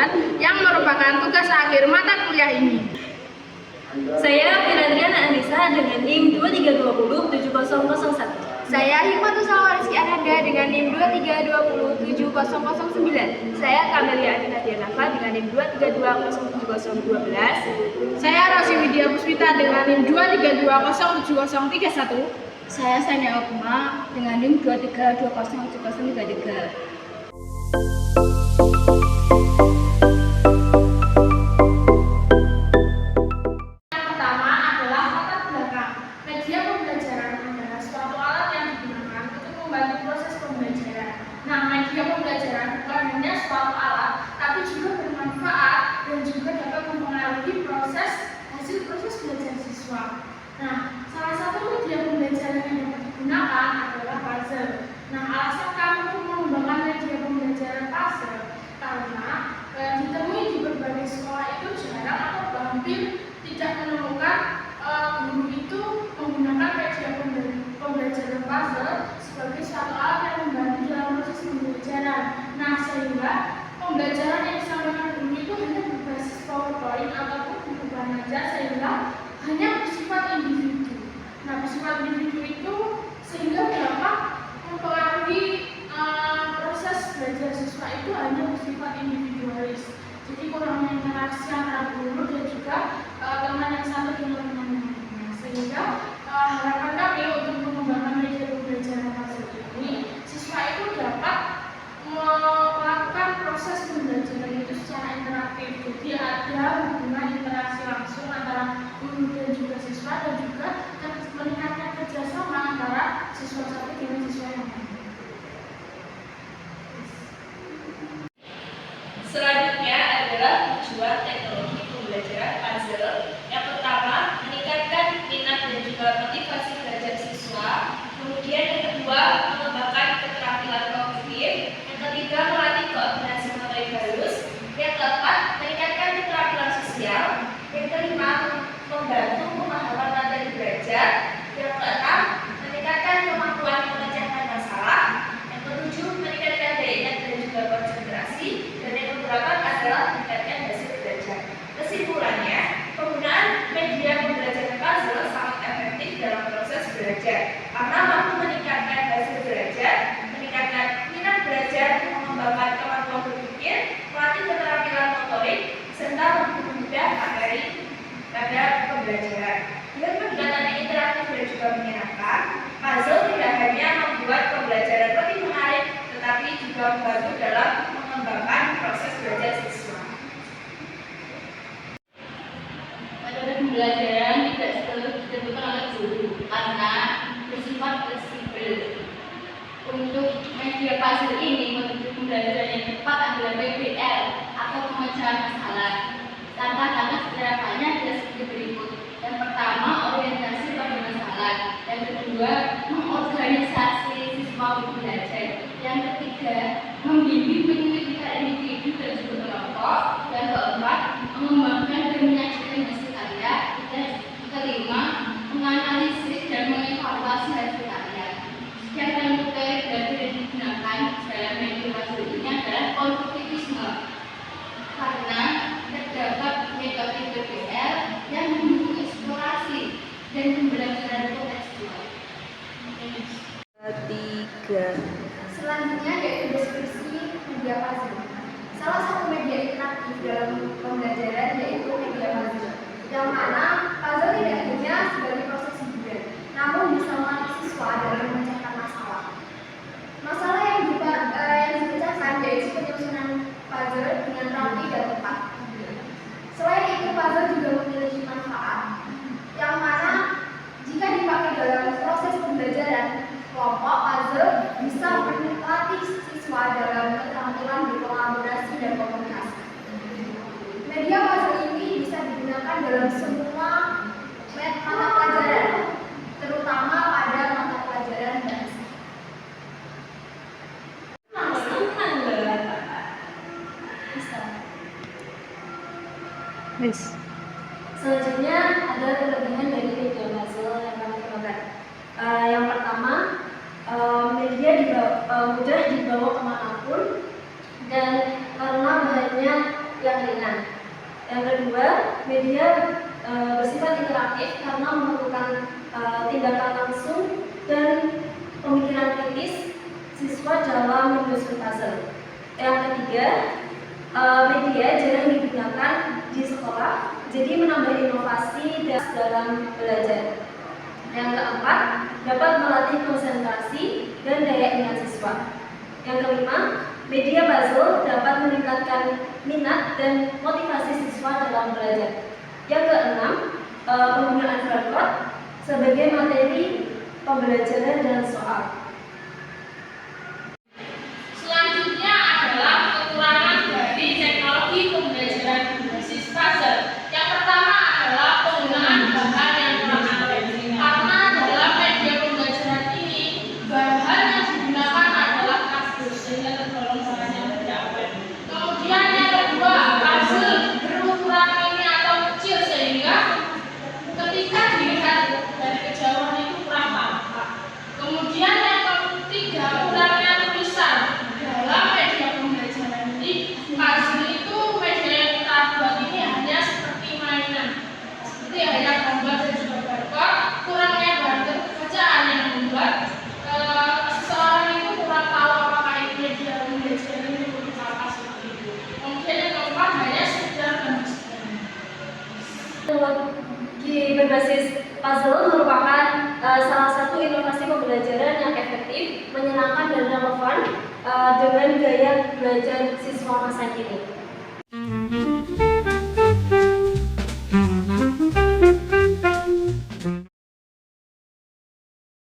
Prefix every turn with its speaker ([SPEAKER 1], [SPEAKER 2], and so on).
[SPEAKER 1] pembelajaran yang merupakan tugas akhir mata kuliah ini.
[SPEAKER 2] Saya Firadriana Anissa dengan NIM 23207001.
[SPEAKER 3] Saya Hikmatul Salwa Rizky Ananda dengan NIM 23207009.
[SPEAKER 2] Saya Kamelia Aminah Dianafa dengan NIM 23207012.
[SPEAKER 1] Saya Rosi Widya Puspita dengan NIM 23207031.
[SPEAKER 3] Saya Sania Okuma dengan NIM 23207033.
[SPEAKER 1] Media pembelajaran bukan hanya suatu alat, tapi juga bermanfaat dan juga dapat mempengaruhi hasil proses belajar siswa. Nah, salah satu media pembelajaran yang dapat digunakan adalah puzzle. Nah, alasan kami untuk mengembangkan media pembelajaran puzzle karena ditemui di berbagai sekolah itu jarang atau hampir tidak menemukan guru itu menggunakan media pembelajaran puzzle sebagai suatu alat yang membantu dalam proses pembelajaran. Nah, sehingga pembelajaran yang disampaikan guru itu hanya berbasis PowerPoint ataupun buku saja, sehingga hanya bersifat individu. Nah, bersifat individu itu sehingga dapat mempengaruhi proses belajar siswa itu hanya bersifat individualis. Jadi kurangnya interaksi antara guru dan juga teman yang satu dengan teman yang lainnya. Sehingga harapan kami untuk mengembangkan media pembelajaran puzzle ini, siswa itu dapat melakukan proses pembelajaran itu secara interaktif. Jadi ada hubungan interaksi langsung antara guru dan juga siswa, dan juga meningkatkan kerjasama antara siswa satu dengan siswa yang lain.
[SPEAKER 2] Selanjutnya adalah tujuan teknologi pembelajaran puzzle. Yang pertama, meningkatkan minat dan juga motivasi belajar siswa. Kemudian yang kedua, mengembangkan keterampilan kognitif. Yang ketiga, melatih koordinasi motorik halus. Yang keempat, meningkatkan keterampilan sosial. Yang kelima, membantu pemahaman materi belajar. Yang keenam, meningkatkan kemampuan memecahkan masalah. Yang ketujuh, meningkatkan daya ingat dan juga konsentrasi. Dan yang kedelapan adalah meningkatkan hasil belajar. Kesimpulannya, penggunaan media pembelajaran puzzle sangat efektif dalam proses belajar karena mampu meningkatkan hasil belajar, meningkatkan minat belajar, mengembangkan kemampuan berpikir, melatih keterampilan motorik, serta mempermudah materi pada pembelajaran. Dengan pendekatan yang interaktif dan juga menyenangkan, puzzle tidak hanya membuat pembelajaran lebih menarik, tetapi juga membantu dalam mengembangkan proses belajar siswa.
[SPEAKER 3] Metode pembelajaran tidak selalu ditentukan oleh guru karena bersifat fleksibel. Untuk media puzzle ini, metode pembelajaran yang tepat adalah PBL atau pemecahan masalah. Langkah-langkah sederhananya adalah seperti berikut. Yang pertama, orientasi pada masalah. Yang kedua, mengorganisasi siswa belajar. Yang ketiga, membimbing penyelidikan individu dan juga kelompok. Yang keempat, mengembangkan dan menyajikan hasil karya. Dan kelima, menganalisis dan mengevaluasi hasil karya. Yang metode belajar yang digunakan dalam media puzzle ini adalah konstruktivisme, karena terdapat metode PBL yang mendukung eksplorasi dan pembelajaran kontekstual.
[SPEAKER 4] Selanjutnya yaitu deskripsi media puzzle. Salah satu media interaktif dalam pembelajaran yaitu media puzzle, yang mana puzzle tidak hanya sebagai proses hiburan, namun bisa melatih siswa dalam memecahkan masalah. Masalah yang dipecahkan yaitu penyusunan puzzle dengan rapi dan tepat. Selain itu, puzzle juga memiliki manfaat, yang mana jika dipakai dalam proses pembelajaran kelompok, puzzle bisa melatih siswa dalam keterampilan berkolaborasi dan komunikasi. Media puzzle ini bisa digunakan dalam semua mata pelajaran, terutama pada mata pelajaran bahasa.
[SPEAKER 3] Selanjutnya ada kelebihan dari media puzzle yang kami kembangkan. Yang pertama, media mudah dibawa kemanapun, dan karena bahannya
[SPEAKER 4] yang ringan. Yang kedua, media bersifat interaktif karena melakukan tindakan langsung dan pemikiran kritis siswa dalam menyusun puzzle. Yang ketiga, media jarang digunakan di sekolah, jadi menambah inovasi dalam belajar. Yang keempat, dapat melatih konsentrasi dan daya ingat siswa. Yang kelima, media puzzle dapat meningkatkan minat dan motivasi siswa dalam belajar. Yang keenam, penggunaan blackboard sebagai materi pembelajaran dan soal.
[SPEAKER 1] Selanjutnya adalah kekurangan dari teknologi pembelajaran berbasis puzzle. Yang pertama adalah penggunaan bahan yang kurang aktif. Karena dalam media pembelajaran ini, bahan yang digunakan adalah kardus sehingga tergolong bahan yang tidak awet. Kemudian yang kedua, puzzle berukuran mini atau kecil sehingga ketika dilihat dari kejauhan itu kurang tampak. Kemudian yang ketiga, kurangnya tulisan. Dalam media pembelajaran ini, puzzle itu media yang kita buat ini hanya seperti mainan, seperti hanya gambar dan juga barcode. Kurangnya barcode bacaan yang membuat seseorang itu kurang tahu apakah itu media pembelajaran ini untuk apa seperti itu. Kemudian yang keempat, hanya sekedar gambar.
[SPEAKER 4] Teknologi berbasis puzzle merupakan salah satu inovasi pembelajaran yang efektif, menyenangkan dan relevan dengan gaya belajar siswa masa kini.